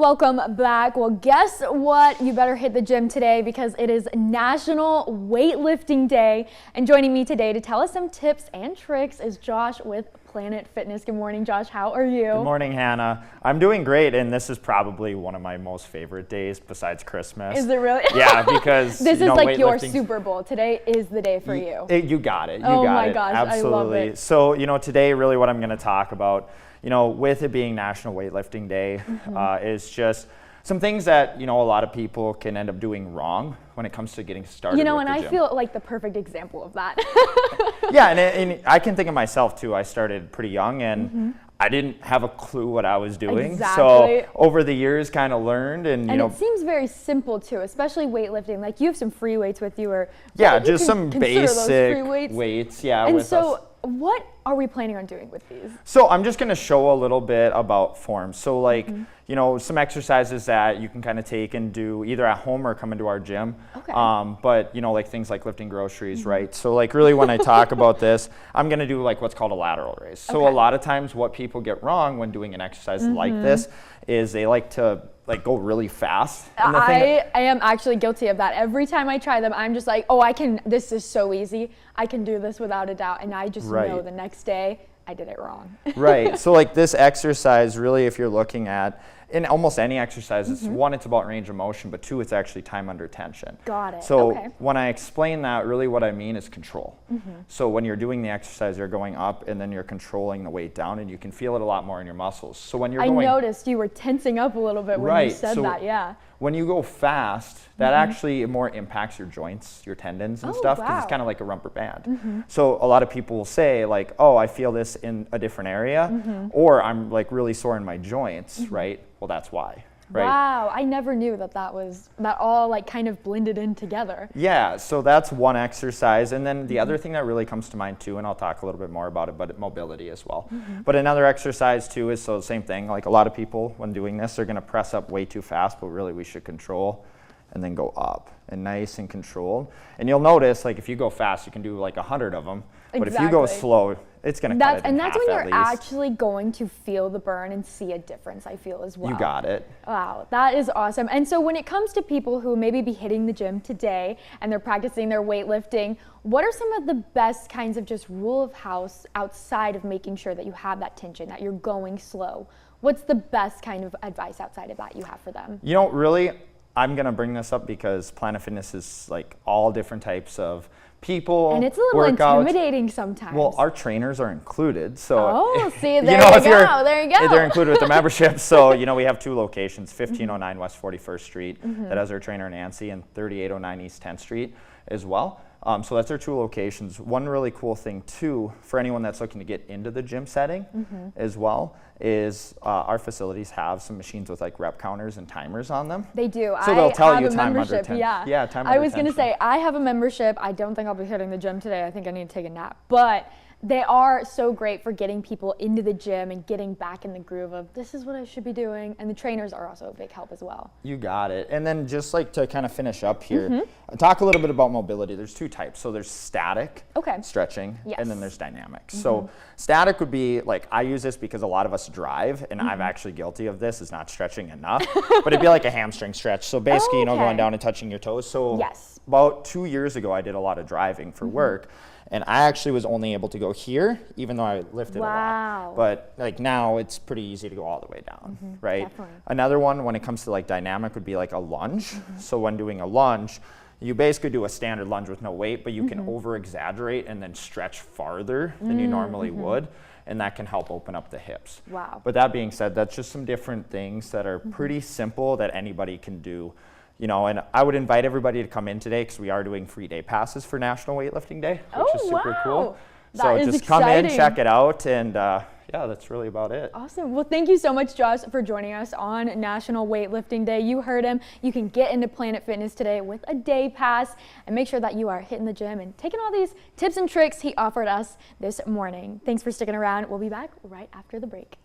Welcome back. Well, guess what? You better hit the gym today because it is National Weightlifting Day. And joining me today to tell us some tips and tricks is Josh with Planet Fitness. Good morning, Josh. How are you? Good morning, Hannah. I'm doing great, and this is probably one of my most favorite days besides Christmas. Is it really? Yeah, because this is like your Super Bowl. Today is the day for you. You got it. You oh got my it. gosh, Absolutely. I love it. So, today really what I'm going to talk about, with it being National Weightlifting Day, is just some things that, a lot of people can end up doing wrong when it comes to getting started with and the I gym. feel like the perfect example of that. Yeah, and I can think of myself too. I started pretty young and I didn't have a clue what I was doing. Exactly. So over the years kind of learned and it seems very simple too, especially weightlifting. Like you have some free weights with you, or yeah, just some basic free weights. Yeah, and with so us. What are we planning on doing with these? So I'm just going to show a little bit about form. So like, some exercises that you can kind of take and do either at home or come into our gym. Okay. But like things like lifting groceries, right? So like really when I talk about this, I'm going to do like what's called a lateral raise. So a lot of times what people get wrong when doing an exercise like this is they like to go really fast. And I am actually guilty of that. Every time I try them, I'm just like, oh, this is so easy. I can do this without a doubt. And I just know the next day I did it wrong. Right. So like this exercise, really, if you're looking at in almost any exercise, it's one, it's about range of motion, but two, it's actually time under tension. Got it. So when I explain that, really what I mean is control. So when you're doing the exercise, you're going up and then you're controlling the weight down, and you can feel it a lot more in your muscles. So when you're I noticed you were tensing up a little bit when you said that, yeah. When you go fast, that actually more impacts your joints, your tendons and stuff, because it's kind of like a rubber band. So a lot of people will say like, oh, I feel this in a different area, or I'm like really sore in my joints, right? Well, that's why, right? Wow, I never knew that all like kind of blended in together. Yeah, so that's one exercise. And then the other thing that really comes to mind too, and I'll talk a little bit more about it, but mobility as well. But another exercise too is, so the same thing, like a lot of people when doing this, they're gonna press up way too fast, but really we should control and then go up and nice and controlled. And you'll notice like if you go fast, you can do like 100 of them, but if you go slow, it's going to cut it in half. And that's when you're actually going to feel the burn and see a difference, I feel, as well. You got it. Wow, that is awesome. And so when it comes to people who maybe be hitting the gym today and they're practicing their weightlifting, what are some of the best kinds of just rule of house outside of making sure that you have that tension, that you're going slow? What's the best kind of advice outside of that you have for them? Really, I'm going to bring this up because Planet Fitness is like all different types of people. And it's a little intimidating sometimes. Well, our trainers are included. So, see, there you go. They're included with the membership. So, we have two locations, 1509 West 41st Street, that has our trainer Nancy, and 3809 East 10th Street as well. So that's our two locations. One really cool thing too, for anyone that's looking to get into the gym setting as well, is our facilities have some machines with like rep counters and timers on them. They do. So they'll tell you time under tension. Yeah, time under I was going to say, I have a membership. I don't think I'll be hitting the gym today. I think I need to take a nap. But they are so great for getting people into the gym and getting back in the groove of this is what I should be doing. And the trainers are also a big help as well. You got it. And then just like to kind of finish up here, talk a little bit about mobility. There's two types. So there's static stretching, and then there's dynamic. So static would be like, I use this because a lot of us drive, and I'm actually guilty of this, is not stretching enough, but it'd be like a hamstring stretch. So basically, going down and touching your toes. So about 2 years ago, I did a lot of driving for work. And I actually was only able to go here, even though I lifted a lot. But like now, it's pretty easy to go all the way down, right? Definitely. Another one, when it comes to like dynamic, would be like a lunge. So when doing a lunge, you basically do a standard lunge with no weight, but you can over-exaggerate and then stretch farther than you normally would. And that can help open up the hips. Wow. But that being said, that's just some different things that are pretty simple that anybody can do. And I would invite everybody to come in today because we are doing free day passes for National Weightlifting Day, which is super cool. So just come in, check it out, and yeah, that's really about it. Awesome. Well, thank you so much, Josh, for joining us on National Weightlifting Day. You heard him. You can get into Planet Fitness today with a day pass, and make sure that you are hitting the gym and taking all these tips and tricks he offered us this morning. Thanks for sticking around. We'll be back right after the break.